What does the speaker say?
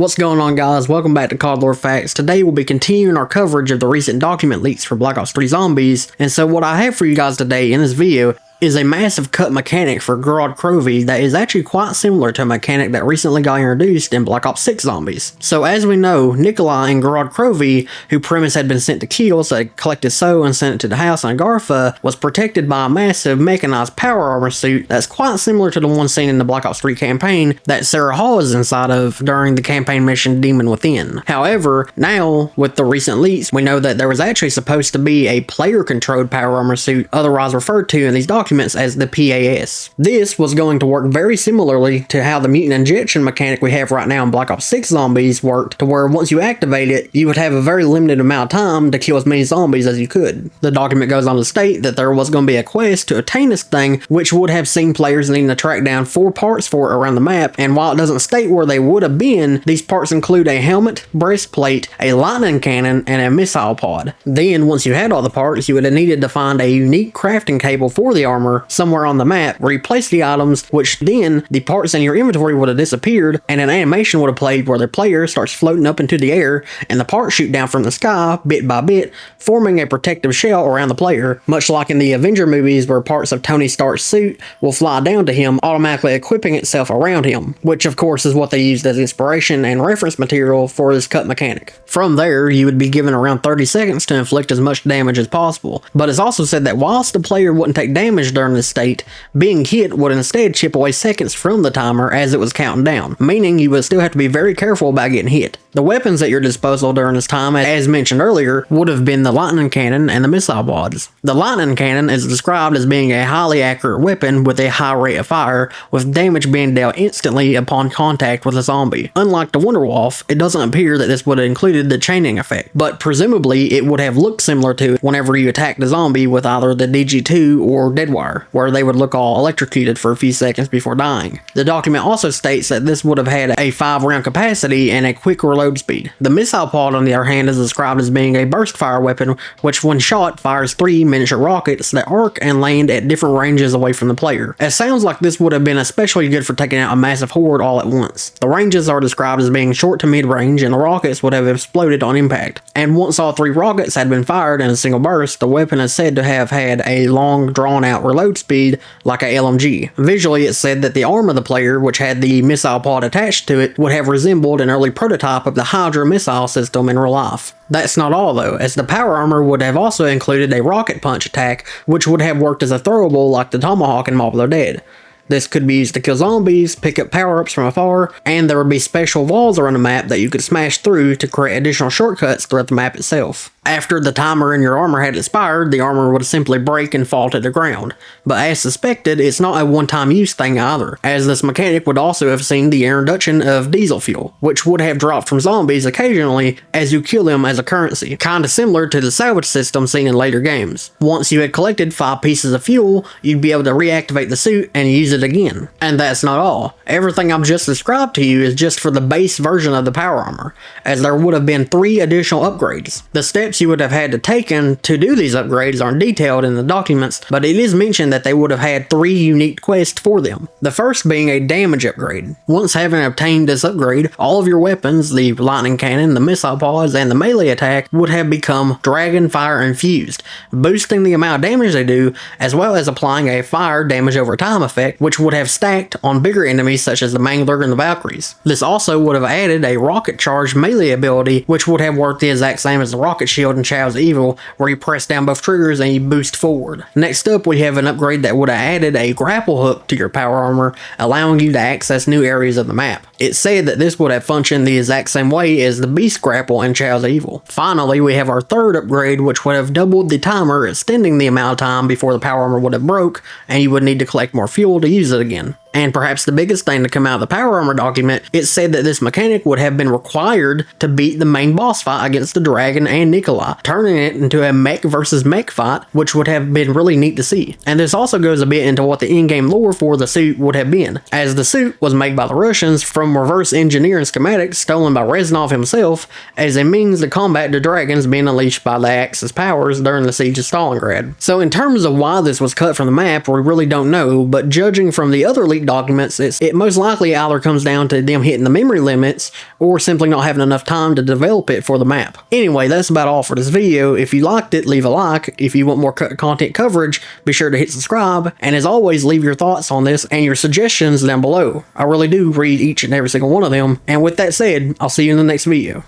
What's going on, guys? Welcome back to COD Lore Facts. Today we'll be continuing our coverage of the recent document leaks for Black Ops 3 Zombies, and so what I have for you guys today in this video is a massive cut mechanic for Gorod Krovi that is actually quite similar to a mechanic that recently got introduced in Black Ops 6 Zombies. So as we know, Nikolai and Gorod Krovi, who Premise had been sent to kill, so they collected So and sent it to the house on Garfa, was protected by a massive mechanized power armor suit that's quite similar to the one seen in the Black Ops 3 campaign that Sarah Hall is inside of during the campaign mission Demon Within. However, now with the recent leaks, we know that there was actually supposed to be a player-controlled power armor suit, otherwise referred to in these documents as the PAS. This was going to work very similarly to how the mutant injection mechanic we have right now in Black Ops 6 Zombies worked, to where once you activate it, you would have a very limited amount of time to kill as many zombies as you could. The document goes on to state that there was going to be a quest to attain this thing, which would have seen players needing to track down 4 parts for it around the map, and while it doesn't state where they would have been, these parts include a helmet, breastplate, a lightning cannon, and a missile pod. Then, once you had all the parts, you would have needed to find a unique crafting cable for the armor somewhere on the map, replace the items, which then the parts in your inventory would have disappeared, and an animation would have played where the player starts floating up into the air, and the parts shoot down from the sky, bit by bit, forming a protective shell around the player, much like in the Avenger movies where parts of Tony Stark's suit will fly down to him, automatically equipping itself around him, which of course is what they used as inspiration and reference material for this cut mechanic. From there, you would be given around 30 seconds to inflict as much damage as possible, but it's also said that whilst the player wouldn't take damage during this state, being hit would instead chip away seconds from the timer as it was counting down, meaning you would still have to be very careful about getting hit. The weapons at your disposal during this time, as mentioned earlier, would have been the lightning cannon and the missile pods. The lightning cannon is described as being a highly accurate weapon with a high rate of fire, with damage being dealt instantly upon contact with a zombie. Unlike the Wonderwolf, it doesn't appear that this would have included the chaining effect, but presumably it would have looked similar to it whenever you attacked the zombie with either the DG2 or Deadwire, where they would look all electrocuted for a few seconds before dying. The document also states that this would have had a 5-round capacity and a quick reload speed. The missile pod, on the other hand, is described as being a burst fire weapon, which when shot fires 3 miniature rockets that arc and land at different ranges away from the player. It sounds like this would have been especially good for taking out a massive horde all at once. The ranges are described as being short to mid-range, and the rockets would have exploded on impact. And once all 3 rockets had been fired in a single burst, the weapon is said to have had a long, drawn-out reload speed like a LMG. Visually, it said that the arm of the player, which had the missile pod attached to it, would have resembled an early prototype of the Hydra missile system in real life. That's not all though, as the power armor would have also included a rocket punch attack, which would have worked as a throwable like the Tomahawk in Mob of the Dead. This could be used to kill zombies, pick up power-ups from afar, and there would be special walls around the map that you could smash through to create additional shortcuts throughout the map itself. After the timer in your armor had expired, the armor would simply break and fall to the ground. But as suspected, it's not a one-time use thing either, as this mechanic would also have seen the introduction of diesel fuel, which would have dropped from zombies occasionally as you kill them as a currency, kinda similar to the salvage system seen in later games. Once you had collected 5 pieces of fuel, you'd be able to reactivate the suit and use it again. And that's not all. Everything I've just described to you is just for the base version of the power armor, as there would have been 3 additional upgrades. The steps you would have had to taken to do these upgrades aren't detailed in the documents, but it is mentioned that they would have had 3 unique quests for them. The first being a damage upgrade. Once having obtained this upgrade, all of your weapons, the lightning cannon, the missile pods, and the melee attack, would have become dragon fire infused, boosting the amount of damage they do, as well as applying a fire damage over time effect, which would have stacked on bigger enemies such as the Mangler and the Valkyries. This also would have added a rocket charge melee ability, which would have worked the exact same as the rocket shield in Child's Evil, where you press down both triggers and you boost forward. Next up, we have an upgrade that would have added a grapple hook to your power armor, allowing you to access new areas of the map. It's said that this would have functioned the exact same way as the Beast Grapple in Child's Evil. Finally, we have our third upgrade, which would have doubled the timer, extending the amount of time before the power armor would have broke, and you would need to collect more fuel to use it again. And perhaps the biggest thing to come out of the power armor document, it said that this mechanic would have been required to beat the main boss fight against the Dragon and Nikolai, turning it into a mech versus mech fight, which would have been really neat to see. And this also goes a bit into what the in-game lore for the suit would have been, as the suit was made by the Russians from reverse engineering schematics stolen by Reznov himself as a means to combat the dragons being unleashed by the Axis powers during the siege of Stalingrad. So in terms of why this was cut from the map, we really don't know, but judging from the other leaks leaked documents, it most likely either comes down to them hitting the memory limits or simply not having enough time to develop it for the map. Anyway, that's about all for this video. If you liked it, leave a like. If you want more content coverage, be sure to hit subscribe. And as always, leave your thoughts on this and your suggestions down below. I really do read each and every single one of them. And with that said, I'll see you in the next video.